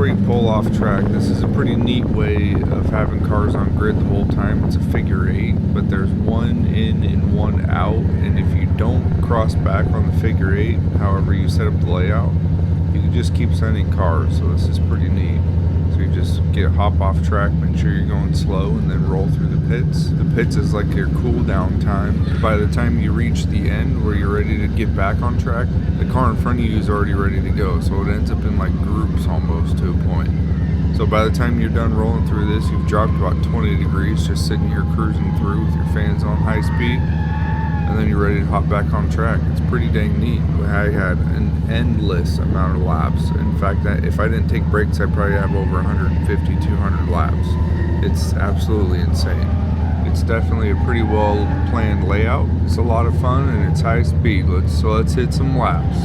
where you pull off track. This is a pretty neat way of having cars on grid the whole time. It's a figure eight, but there's one in and one out, and if you don't cross back on the figure eight, however you set up the layout, you can just keep sending cars. So this is pretty neat. So you just hop off track, make sure you're going slow, and then roll through the pits. The pits is like your cool down time. By the time you reach the end where you're ready to get back on track, the car in front of you is already ready to go. So it ends up in like groups almost to a point. So by the time you're done rolling through this, you've dropped about 20 degrees just sitting here cruising through with your fans on high speed, and then you're ready to hop back on track. It's pretty dang neat. I had an endless amount of laps. In fact, if I didn't take breaks, I'd probably have over 150, 200 laps. It's absolutely insane. It's definitely a pretty well planned layout. It's a lot of fun and it's high speed. Let's hit some laps.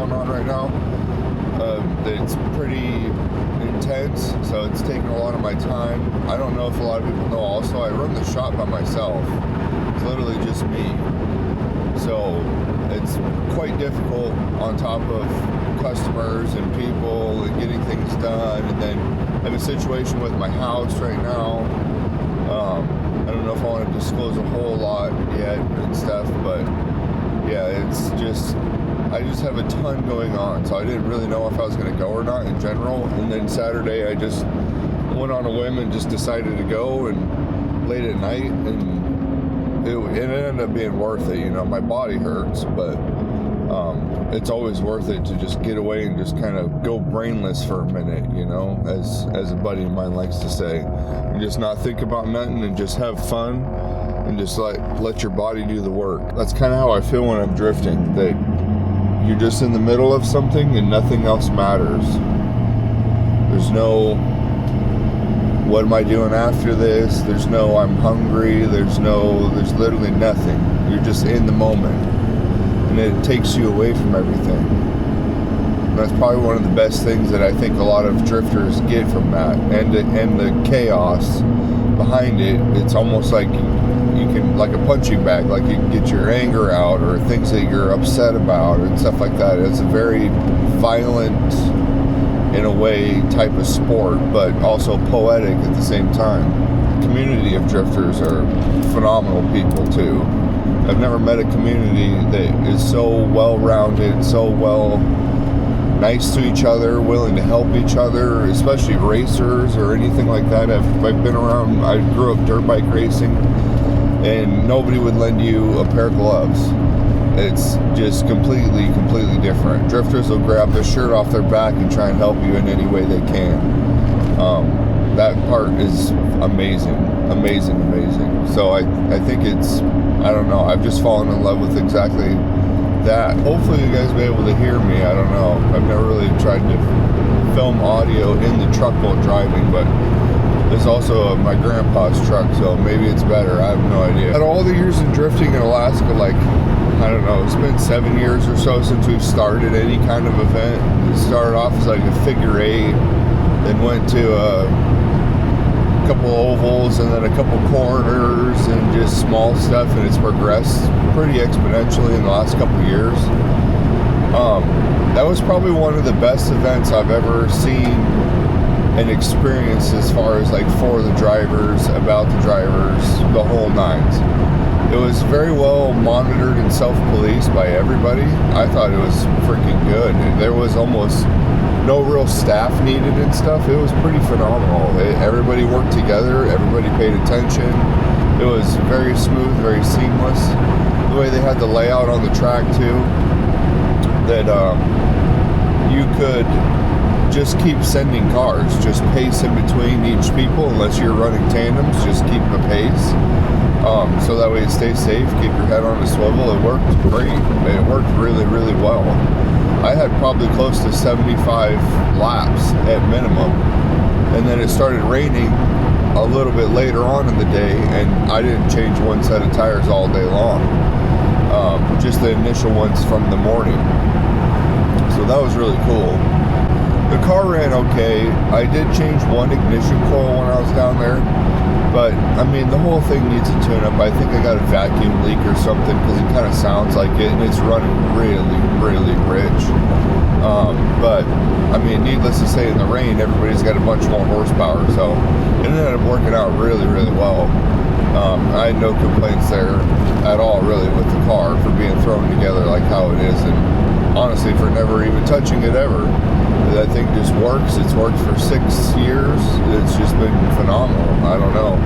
going on right now. It's pretty intense, so it's taking a lot of my time. I don't know if a lot of people know also, I run the shop by myself. It's literally just me. So it's quite difficult on top of customers and people and getting things done. And then I have a situation with my house right now. I don't know if I want to disclose a whole lot yet and stuff, but yeah, I just have a ton going on, so I didn't really know if I was going to go or not in general. And then Saturday I just went on a whim and just decided to go, and late at night, and it ended up being worth it. You know, my body hurts, but it's always worth it to just get away and just kind of go brainless for a minute, you know, as a buddy of mine likes to say, and just not think about nothing and just have fun and just let your body do the work. That's kind of how I feel when I'm drifting, that you're just in the middle of something and nothing else matters. There's no, what am I doing after this? There's no, I'm hungry. There's literally nothing. You're just in the moment. And it takes you away from everything. And that's probably one of the best things that I think a lot of drifters get from that. And the chaos behind it, it's almost like you can, like a punching bag, like you can get your anger out or things that you're upset about and stuff like that. It's a very violent, in a way, type of sport, but also poetic at the same time. The community of drifters are phenomenal people too. I've never met a community that is so well-rounded, so nice to each other, willing to help each other, especially racers or anything like that. I've been around, I grew up dirt bike racing, and nobody would lend you a pair of gloves. It's just completely different. Drifters will grab their shirt off their back and try and help you in any way they can. That part is amazing. So I think it's, I don't know, I've just fallen in love with exactly that. Hopefully you guys will be able to hear me. I don't know. I've never really tried to film audio in the truck while driving, but there's also my grandpa's truck, so maybe it's better. I have no idea. At all the years of drifting in Alaska, like, I don't know, it's been 7 years or so since we've started any kind of event. It started off as like a figure eight, then went to a couple ovals and then a couple corners and just small stuff, and it's progressed pretty exponentially in the last couple of years. That was probably one of the best events I've ever seen and experienced, as far as like for the drivers, about the drivers, the whole nines. It was very well monitored and self-policed by everybody. I thought it was freaking good. There was almost no real staff needed and stuff. It was pretty phenomenal. Everybody worked together. Everybody paid attention. It was very smooth, very seamless. The way they had the layout on the track too, that you could just keep sending cars, just pace in between each people, unless you're running tandems, just keep the pace. So that way it stays safe, keep your head on a swivel. It worked great. It worked really well. I had probably close to 75 laps at minimum, and then it started raining a little bit later on in the day, and I didn't change one set of tires all day long, just the initial ones from the morning. So that was really cool. The car ran okay. I did change one ignition coil when I was down there, but I mean, the whole thing needs a tune-up. I think I got a vacuum leak or something, because it kind of sounds like it, and it's running really rich. But I mean, needless to say, in the rain, everybody's got a bunch more horsepower, so it ended up working out really well. I had no complaints there at all, really, with the car for being thrown together like how it is, and honestly, for never even touching it ever. That thing just works. It's worked for 6 years. It's just been phenomenal. I don't know.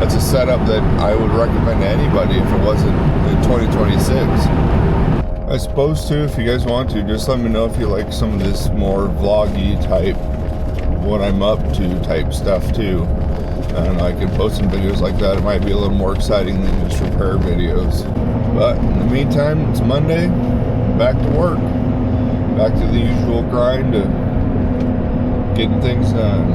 That's a setup that I would recommend to anybody if it wasn't in 2026. I suppose too, if you guys want to, just let me know if you like some of this more vloggy type, what I'm up to type stuff too. I don't know, I can post some videos like that. It might be a little more exciting than just repair videos. But in the meantime, it's Monday. Back to work. Back to the usual grind of getting things done.